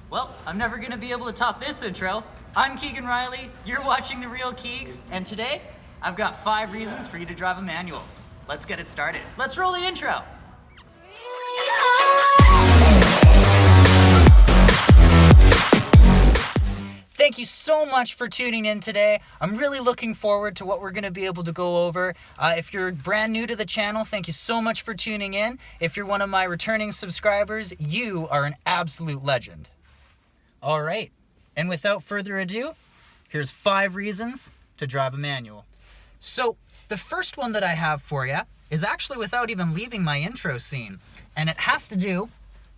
Well, I'm never gonna be able to top this intro. I'm Keegan Riley, you're watching TheRealKeegz, and today, I've got 5 reasons for you to drive a manual. Let's get it started. Let's roll the intro. Thank you so much for tuning in today. I'm really looking forward to what we're going to be able to go over. If you're brand new to the channel, thank you so much for tuning in. If you're one of my returning subscribers, you are an absolute legend. All right, and without further ado, here's 5 reasons to drive a manual. So the first one that I have for you is actually without even leaving my intro scene, and it has to do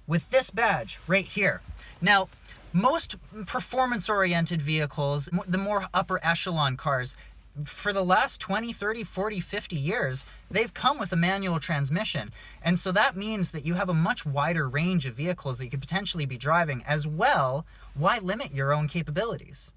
with this badge right here. Now, most performance-oriented vehicles, the more upper echelon cars, for the last 20, 30, 40, 50 years, they've come with a manual transmission. And so that means that you have a much wider range of vehicles that you could potentially be driving as well. Why limit your own capabilities?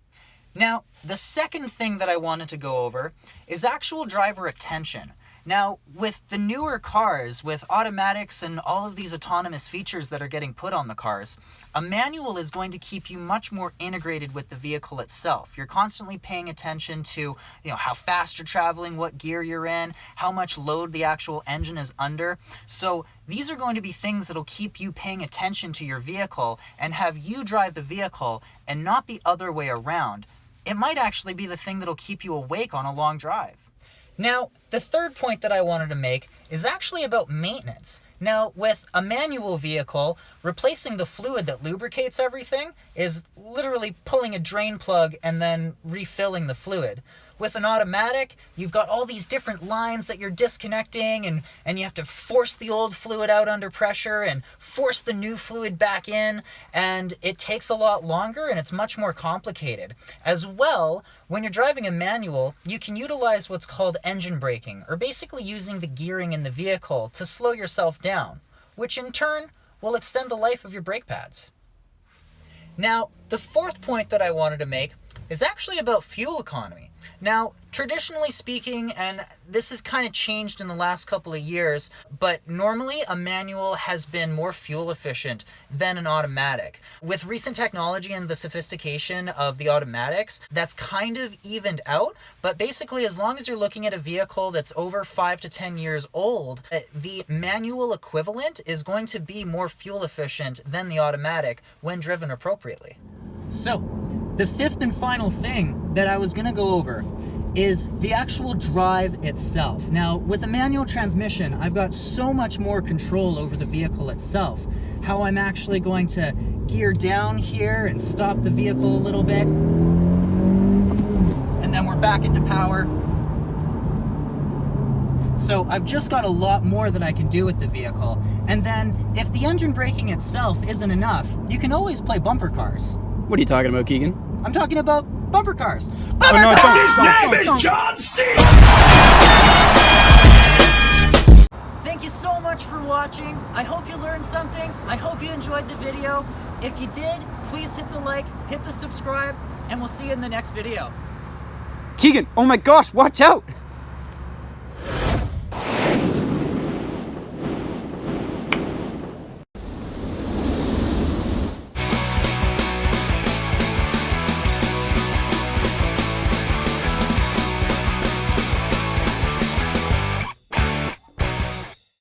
Now, the second thing that I wanted to go over is actual driver attention. Now, with the newer cars, with automatics and all of these autonomous features that are getting put on the cars, a manual is going to keep you much more integrated with the vehicle itself. You're constantly paying attention to, how fast you're traveling, what gear you're in, how much load the actual engine is under. So these are going to be things that'll keep you paying attention to your vehicle and have you drive the vehicle and not the other way around. It might actually be the thing that'll keep you awake on a long drive. Now, the third point that I wanted to make is actually about maintenance. Now, with a manual vehicle, replacing the fluid that lubricates everything is literally pulling a drain plug and then refilling the fluid. With an automatic, you've got all these different lines that you're disconnecting and you have to force the old fluid out under pressure and force the new fluid back in, and it takes a lot longer and it's much more complicated. As well, when you're driving a manual, you can utilize what's called engine braking, or basically using the gearing in the vehicle to slow yourself down, which in turn will extend the life of your brake pads. Now, the fourth point that I wanted to make is actually about fuel economy. Now, traditionally speaking, and this has kind of changed in the last couple of years, but normally a manual has been more fuel efficient than an automatic. With recent technology and the sophistication of the automatics, that's kind of evened out, but basically as long as you're looking at a vehicle that's over 5 to 10 years old, the manual equivalent is going to be more fuel efficient than the automatic when driven appropriately. So, the fifth and final thing that I was going to go over is the actual drive itself. Now, with a manual transmission, I've got so much more control over the vehicle itself. How I'm actually going to gear down here and stop the vehicle a little bit. And then we're back into power. So I've just got a lot more that I can do with the vehicle. And then, if the engine braking itself isn't enough, you can always play bumper cars. What are you talking about, Keegan? I'm talking about bumper cars. Bumper cars! His name is John C. Thank you so much for watching. I hope you learned something. I hope you enjoyed the video. If you did, please hit the like, hit the subscribe, and we'll see you in the next video. Keegan, oh my gosh, watch out!